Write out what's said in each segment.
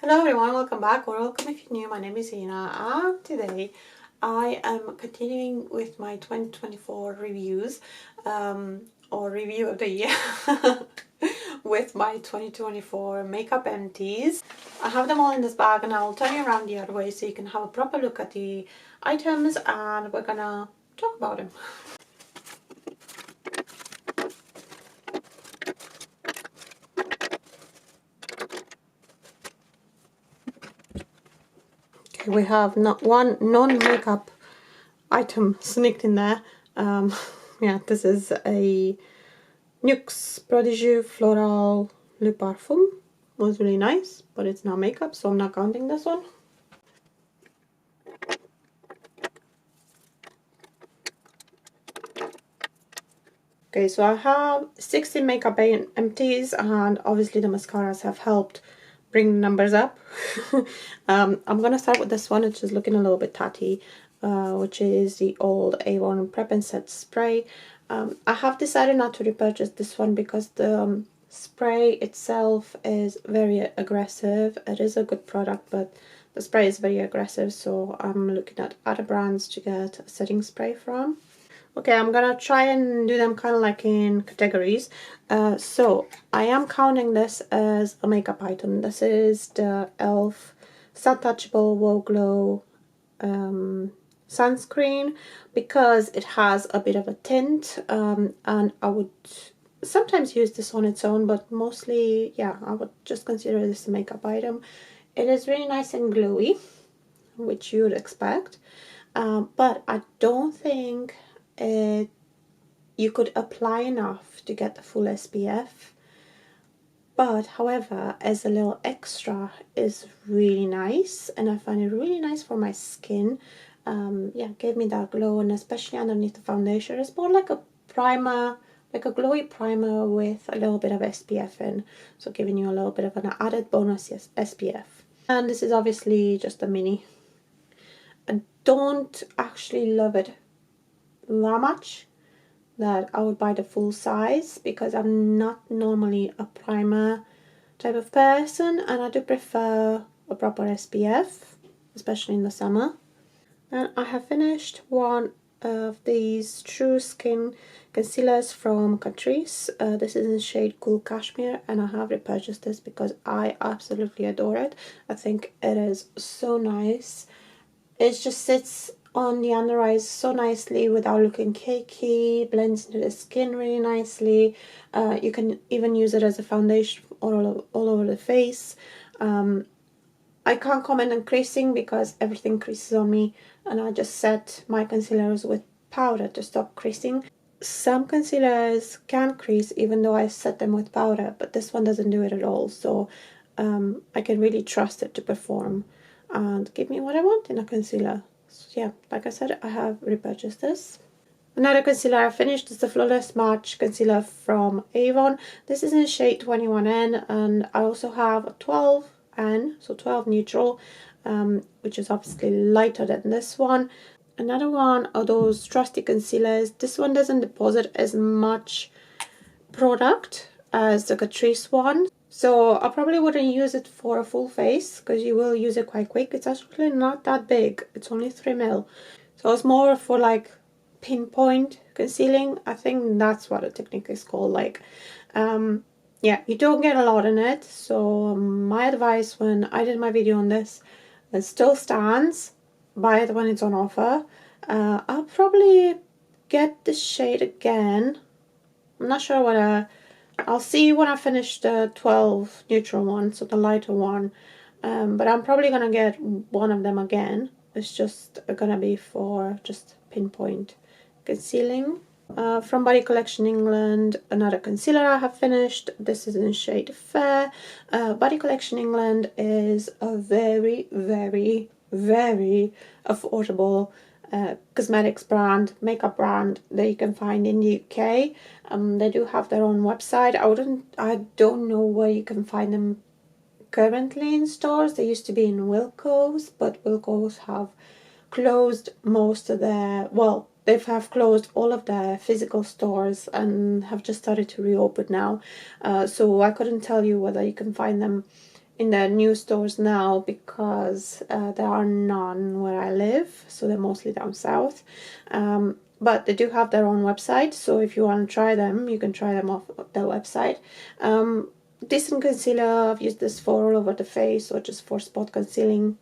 Hello everyone, welcome back or welcome if you're new. My name is Ina and today I am continuing with my 2024 reviews or review of the year with my 2024 makeup empties. I have them all in this bag and I'll turn you around the other way so you can have a proper look at the items and we're gonna talk about them. Okay, we have not one non-makeup item sneaked in there. Yeah, this is a NYX Prodigy Floral Le Parfum. Was really nice, but it's not makeup, so I'm not counting this one. Okay, so I have 16 makeup empties, and obviously the mascaras have helped bring the numbers up. I'm gonna start with this one, which is looking a little bit tatty, which is the old Avon Prep and Set spray. I have decided not to repurchase this one because the spray itself is very aggressive. It is a good product, but the spray is very aggressive, so I'm looking at other brands to get a setting spray from. Okay, I'm gonna try and do them kind of like in categories. So I am counting this as a makeup item. This is the e.l.f. Sun Touchable Wow Glow sunscreen because it has a bit of a tint, and I would sometimes use this on its own, but mostly, yeah, I would just consider this a makeup item. It is really nice and glowy, which you would expect, but I don't think you could apply enough to get the full SPF. But however, as a little extra, is really nice, and I find it really nice for my skin. Yeah, gave me that glow, and especially underneath the foundation, it's more like a primer, like a glowy primer with a little bit of SPF in, so giving you a little bit of an added bonus SPF. And this is obviously just a mini. I don't actually love it that much that I would buy the full size because I'm not normally a primer type of person, and I do prefer a proper SPF, especially in the summer. And I have finished one of these True Skin concealers from Catrice. This is in shade Cool Cashmere, and I have repurchased this because I absolutely adore it. I think it is so nice. It just sits on the under eyes so nicely without looking cakey, blends into the skin really nicely. You can even use it as a foundation all over the face. I can't comment on creasing because everything creases on me, and I just set my concealers with powder to stop creasing. Some concealers can crease even though I set them with powder, but this one doesn't do it at all, so I can really trust it to perform and give me what I want in a concealer. So yeah, like I said, I have repurchased this. Another concealer I finished is the Flawless Match concealer from Avon. This is in shade 21N, and I also have a 12N, so 12 neutral, which is obviously lighter than this one. Another one of those trusty concealers. This one doesn't deposit as much product as the Catrice one, so I probably wouldn't use it for a full face because you will use it quite quick. It's actually not that big, it's only 3 ml, so it's more for like pinpoint concealing. I think that's what the technique is called. Like yeah, you don't get a lot in it, so my advice when I did my video on this, it still stands: buy it when it's on offer. I'll probably get the shade again. I'm not sure what I'll see when I finish the 12 neutral one, so the lighter one, but I'm probably gonna get one of them again. It's just gonna be for just pinpoint concealing. From Body Collection England, another concealer I have finished. This is in shade Fair. Body Collection England is a very, very, very affordable cosmetics brand, makeup brand that you can find in the UK. They do have their own website. I don't know where you can find them currently in stores. They used to be in Wilko's, but Wilko's have closed most of their, well, they have closed all of their physical stores and have just started to reopen now. So I couldn't tell you whether you can find them in the new stores now because there are none where I live, so they're mostly down south. But they do have their own website, so if you want to try them, you can try them off their website. Decent concealer. I've used this for all over the face or just for spot concealing.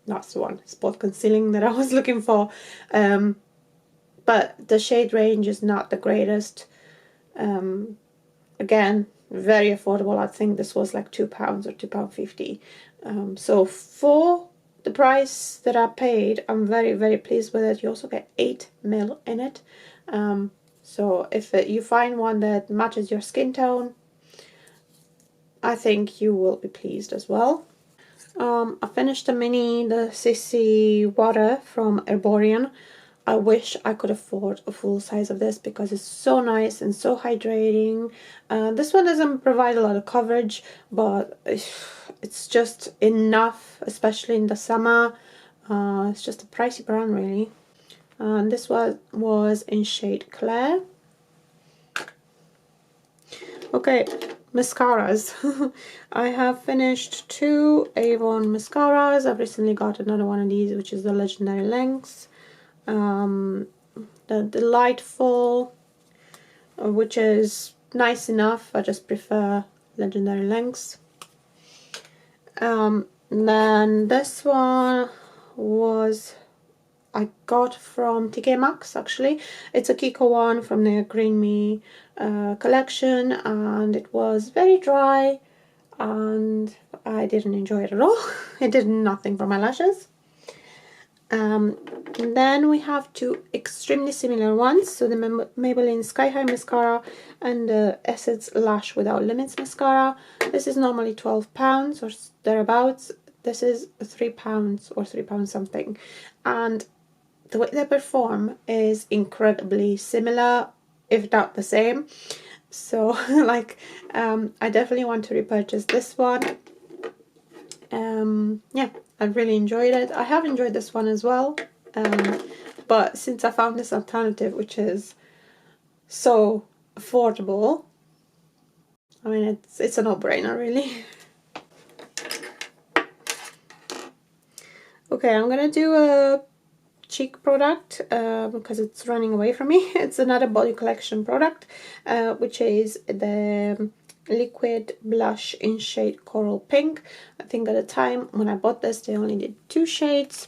That's the one, spot concealing, that I was looking for. But the shade range is not the greatest. Again, very affordable. I think this was like £2 or £2.50. So for the price that I paid, I'm very, very pleased with it. You also get 8ml in it. So if you find one that matches your skin tone, I think you will be pleased as well. I finished the CC water from Herborian. I wish I could afford a full size of this because it's so nice and so hydrating. This one doesn't provide a lot of coverage, but it's just enough, especially in the summer. It's just a pricey brand, really. This was in shade Claire. Okay, mascaras. I have finished 2 Avon mascaras. I've recently got another one of these, which is the Legendary Lengths. The Delightful, which is nice enough. I just prefer Legendary Lengths. Then this one was I got from TK Maxx, actually. It's a Kiko one from their Green Me collection, and it was very dry and I didn't enjoy it at all. It did nothing for my lashes. Then we have 2 extremely similar ones, so the Maybelline Sky High Mascara and the Essence Lash Without Limits Mascara. This is normally £12 or thereabouts. This is £3 or £3 something, and the way they perform is incredibly similar, if not the same. So like I definitely want to repurchase this one. Yeah, I really enjoyed it. I have enjoyed this one as well, but since I found this alternative, which is so affordable, I mean, it's a no-brainer, really. Okay, I'm gonna do a cheek product because it's running away from me. It's another Body Collection product, which is the liquid blush in shade Coral Pink. I think at the time when I bought this, they only did 2 shades,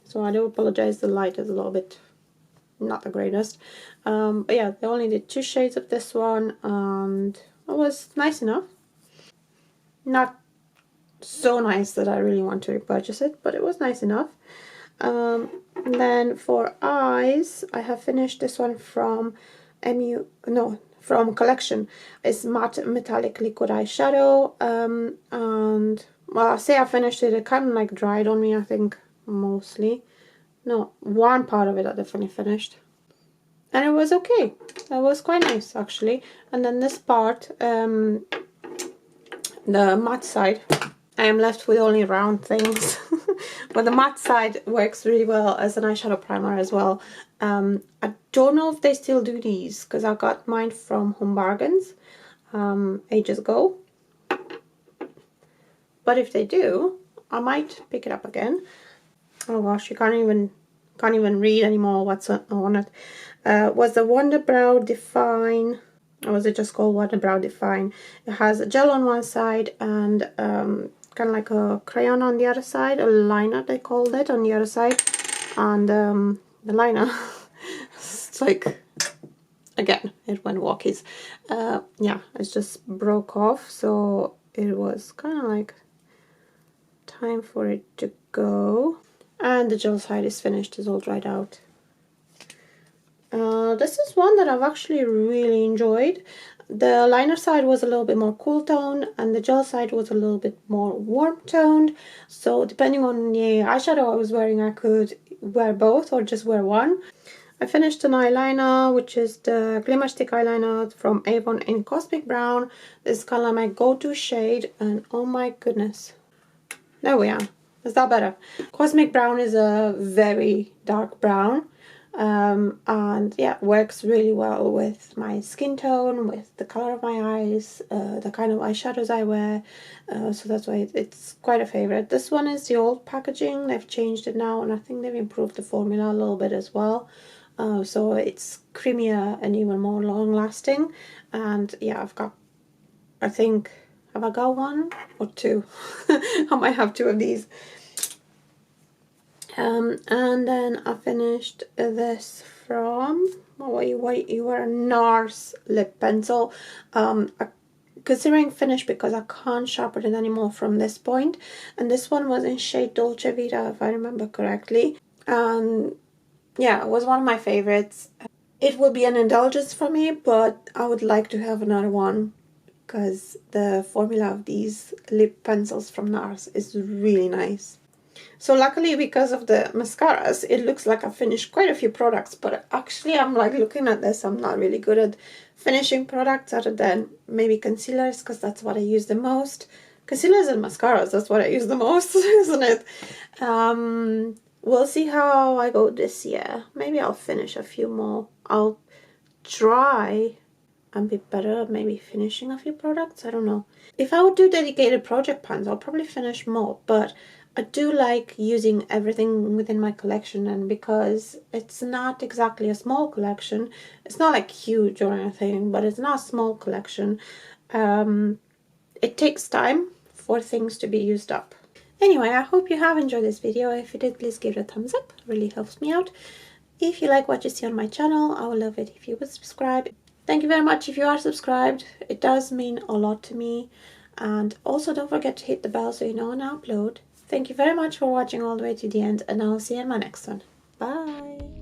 so I do apologize, the light is a little bit not the greatest. But yeah, they only did 2 shades of this one, and it was nice enough. Not so nice that I really want to repurchase it, but it was nice enough. Then for eyes, I have finished this one from from Collection. It's matte metallic liquid eyeshadow, and well, I say I finished it, it kind of like dried on me, I think, mostly. No, one part of it I definitely finished, and it was okay. It was quite nice, actually. And then this part, the matte side, I am left with only round things. But the matte side works really well as an eyeshadow primer as well. I don't know if they still do these because I got mine from Home Bargains ages ago. But if they do, I might pick it up again. Oh gosh, you can't even read anymore what's on it. Was the Wonder Brow Define, or was it just called Wonder Brow Define? It has a gel on one side and kind of like a crayon on the other side, a liner they called it on the other side, and the liner it's like, again, it went walkies. Yeah, it just broke off, so it was kind of like time for it to go. And the gel side is finished, it's all dried out. This is one that I've actually really enjoyed. The liner side was a little bit more cool toned and the gel side was a little bit more warm toned. So depending on the eyeshadow I was wearing, I could wear both or just wear one. I finished an eyeliner, which is the Glimmer Stick eyeliner from Avon in Cosmic Brown. This is kind of my go-to shade, and oh my goodness. There we are. Is that better? Cosmic Brown is a very dark brown. and yeah, works really well with my skin tone, with the color of my eyes, the kind of eyeshadows I wear, so that's why it's quite a favorite. This one is the old packaging. They've changed it now, and I think they've improved the formula a little bit as well, so it's creamier and even more long lasting. And yeah, I've got, I think, have I got one or two? I might have two of these. And then I finished this from, what you were, NARS lip pencil. Considering finish because I can't sharpen it anymore from this point. And this one was in shade Dolce Vita, if I remember correctly. And yeah, it was one of my favorites. It will be an indulgence for me, but I would like to have another one because the formula of these lip pencils from NARS is really nice. So luckily, because of the mascaras, it looks like I finished quite a few products, but actually I'm like looking at this, I'm not really good at finishing products other than maybe concealers, because that's what I use the most. Concealers and mascaras, that's what I use the most, isn't it? We'll see how I go this year. Maybe I'll finish a few more. I'll try and be better at maybe finishing a few products. I don't know. If I would do dedicated project pans, I'll probably finish more, but I do like using everything within my collection, and because it's not exactly a small collection, it's not like huge or anything, but it's not a small collection, it takes time for things to be used up. Anyway, I hope you have enjoyed this video. If you did, please give it a thumbs up. It really helps me out. If you like what you see on my channel, I would love it if you would subscribe. Thank you very much if you are subscribed. It does mean a lot to me. And also don't forget to hit the bell so you know when I upload. Thank you very much for watching all the way to the end, and I'll see you in my next one. Bye!